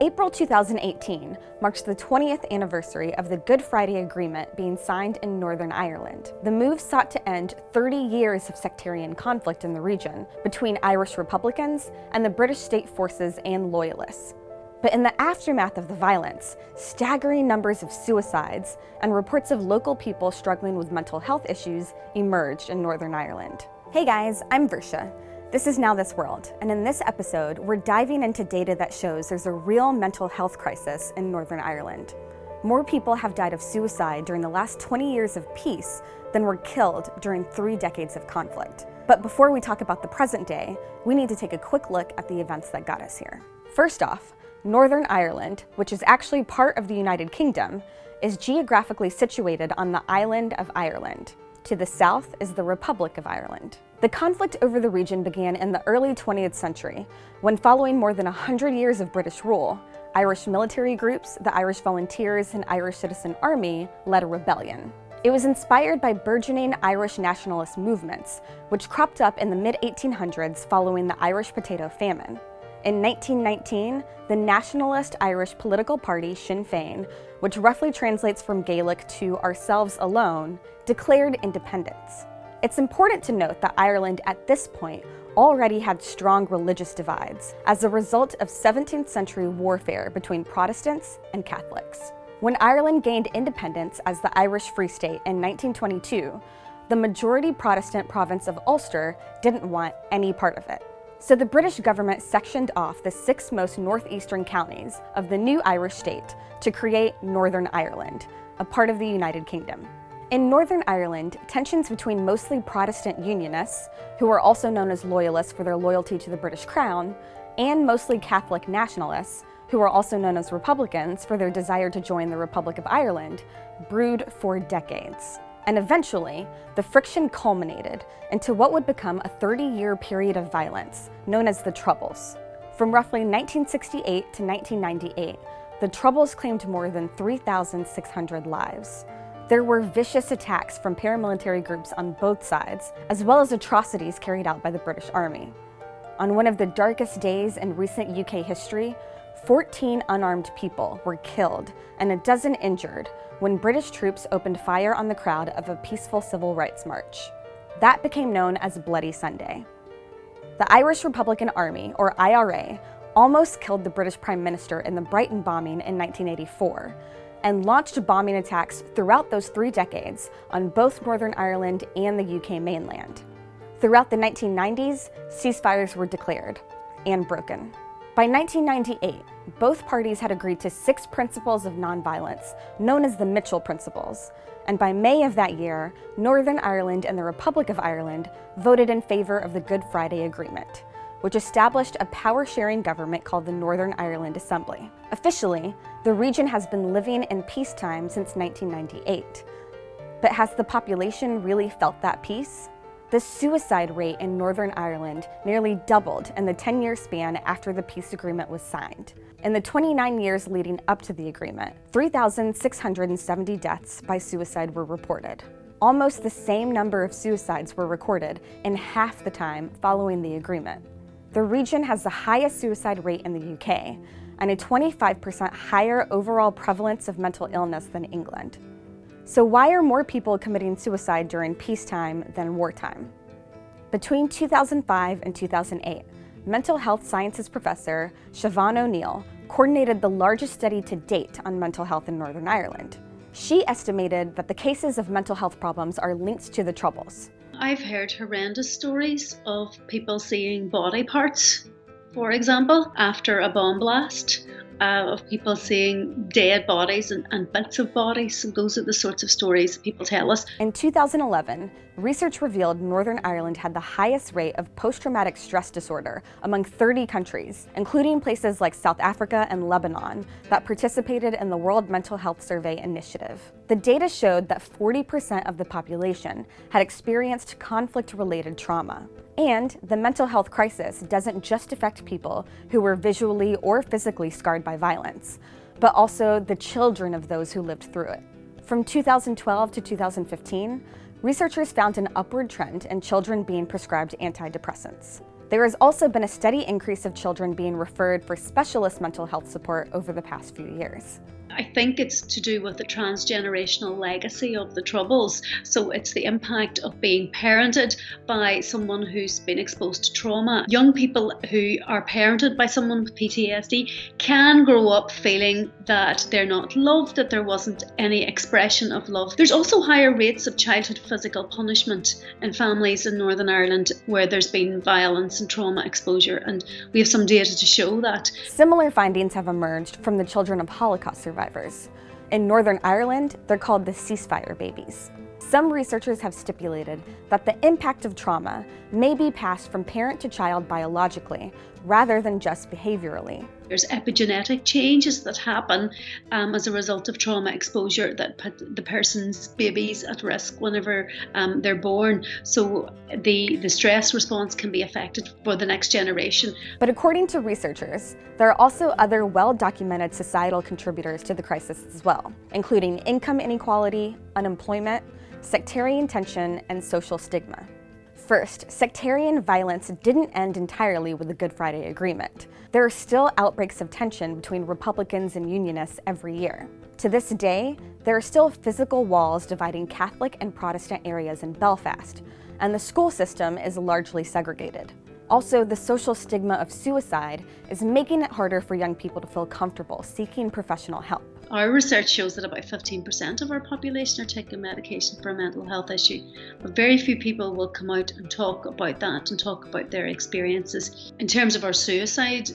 April 2018 marks the 20th anniversary of the Good Friday Agreement being signed in Northern Ireland. The move sought to end 30 years of sectarian conflict in the region between Irish Republicans and the British state forces and Loyalists. But in the aftermath of the violence, staggering numbers of suicides and reports of local people struggling with mental health issues emerged in Northern Ireland. Hey guys, I'm Versha. This is NowThis World, and in this episode, we're diving into data that shows there's a real mental health crisis in Northern Ireland. More people have died of suicide during the last 20 years of peace than were killed during 3 decades of conflict. But before we talk about the present day, we need to take a quick look at the events that got us here. First off, Northern Ireland, which is actually part of the United Kingdom, is geographically situated on the island of Ireland. To the south is the Republic of Ireland. The conflict over the region began in the early 20th century, when following more than 100 years of British rule, Irish military groups, the Irish Volunteers and Irish Citizen Army, led a rebellion. It was inspired by burgeoning Irish nationalist movements, which cropped up in the mid-1800s following the Irish potato famine. In 1919, the nationalist Irish political party Sinn Féin, which roughly translates from Gaelic to ourselves alone, declared independence. It's important to note that Ireland at this point already had strong religious divides as a result of 17th century warfare between Protestants and Catholics. When Ireland gained independence as the Irish Free State in 1922, the majority Protestant province of Ulster didn't want any part of it. So the British government sectioned off the 6 most northeastern counties of the new Irish state to create Northern Ireland, a part of the United Kingdom. In Northern Ireland, tensions between mostly Protestant Unionists, who were also known as Loyalists for their loyalty to the British Crown, and mostly Catholic nationalists, who were also known as Republicans for their desire to join the Republic of Ireland, brewed for decades. And eventually, the friction culminated into what would become a 30-year period of violence, known as the Troubles. From roughly 1968 to 1998, the Troubles claimed more than 3,600 lives. There were vicious attacks from paramilitary groups on both sides, as well as atrocities carried out by the British Army. On one of the darkest days in recent UK history, 14 unarmed people were killed and a dozen injured when British troops opened fire on the crowd of a peaceful civil rights march. That became known as Bloody Sunday. The Irish Republican Army, or IRA, almost killed the British Prime Minister in the Brighton bombing in 1984, and launched bombing attacks throughout those 3 decades on both Northern Ireland and the UK mainland. Throughout the 1990s, ceasefires were declared and broken. By 1998, both parties had agreed to 6 principles of nonviolence, known as the Mitchell Principles, and by May of that year, Northern Ireland and the Republic of Ireland voted in favor of the Good Friday Agreement, which established a power-sharing government called the Northern Ireland Assembly. Officially, the region has been living in peacetime since 1998. But has the population really felt that peace? The suicide rate in Northern Ireland nearly doubled in the 10-year span after the peace agreement was signed. In the 29 years leading up to the agreement, 3,670 deaths by suicide were reported. Almost the same number of suicides were recorded in half the time following the agreement. The region has the highest suicide rate in the UK and a 25% higher overall prevalence of mental illness than England. So why are more people committing suicide during peacetime than wartime? Between 2005 and 2008, mental health sciences professor Siobhan O'Neill coordinated the largest study to date on mental health in Northern Ireland. She estimated that the cases of mental health problems are linked to the Troubles. I've heard horrendous stories of people seeing body parts, for example, after a bomb blast, of people seeing dead bodies and bits of bodies. Those are the sorts of stories people tell us. In 2011, research revealed Northern Ireland had the highest rate of post-traumatic stress disorder among 30 countries, including places like South Africa and Lebanon that participated in the World Mental Health Survey initiative. The data showed that 40% of the population had experienced conflict-related trauma. And the mental health crisis doesn't just affect people who were visually or physically scarred by violence, but also the children of those who lived through it. From 2012 to 2015, researchers found an upward trend in children being prescribed antidepressants. There has also been a steady increase of children being referred for specialist mental health support over the past few years. I think it's to do with the transgenerational legacy of the Troubles. So it's the impact of being parented by someone who's been exposed to trauma. Young people who are parented by someone with PTSD can grow up feeling that they're not loved, that there wasn't any expression of love. There's also higher rates of childhood physical punishment in families in Northern Ireland where there's been violence and trauma exposure, and we have some data to show that. Similar findings have emerged from the children of Holocaust survivors. In Northern Ireland, they're called the ceasefire babies. Some researchers have stipulated that the impact of trauma may be passed from parent to child biologically, rather than just behaviorally. There's epigenetic changes that happen as a result of trauma exposure that put the person's babies at risk whenever they're born. So the stress response can be affected for the next generation. But according to researchers, there are also other well-documented societal contributors to the crisis as well, including income inequality, unemployment, sectarian tension, and social stigma. First, sectarian violence didn't end entirely with the Good Friday Agreement. There are still outbreaks of tension between Republicans and Unionists every year. To this day, there are still physical walls dividing Catholic and Protestant areas in Belfast, and the school system is largely segregated. Also, the social stigma of suicide is making it harder for young people to feel comfortable seeking professional help. Our research shows that about 15% of our population are taking medication for a mental health issue, but very few people will come out and talk about that and talk about their experiences. In terms of our suicide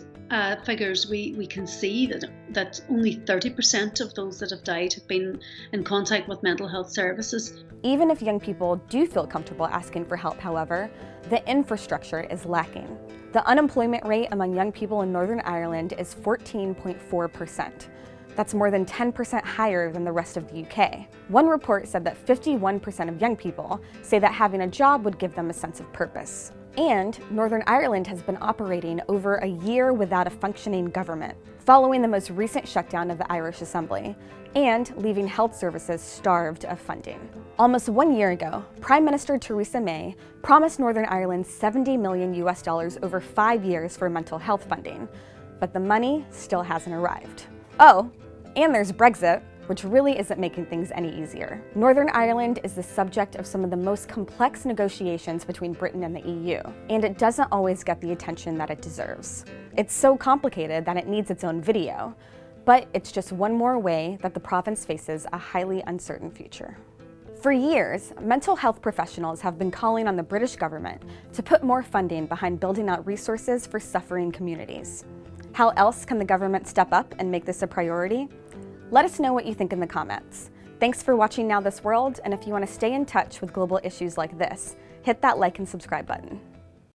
figures, we can see that only 30% of those that have died have been in contact with mental health services. Even if young people do feel comfortable asking for help, however, the infrastructure is lacking. The unemployment rate among young people in Northern Ireland is 14.4%. That's more than 10% higher than the rest of the UK. One report said that 51% of young people say that having a job would give them a sense of purpose. And Northern Ireland has been operating over a year without a functioning government, following the most recent shutdown of the Irish Assembly, and leaving health services starved of funding. Almost 1 year ago, Prime Minister Theresa May promised Northern Ireland $70 million over 5 years for mental health funding, but the money still hasn't arrived. Oh, and there's Brexit, which really isn't making things any easier. Northern Ireland is the subject of some of the most complex negotiations between Britain and the EU, and it doesn't always get the attention that it deserves. It's so complicated that it needs its own video, but it's just one more way that the province faces a highly uncertain future. For years, mental health professionals have been calling on the British government to put more funding behind building out resources for suffering communities. How else can the government step up and make this a priority? Let us know what you think in the comments. Thanks for watching Now This World, and if you want to stay in touch with global issues like this, hit that like and subscribe button.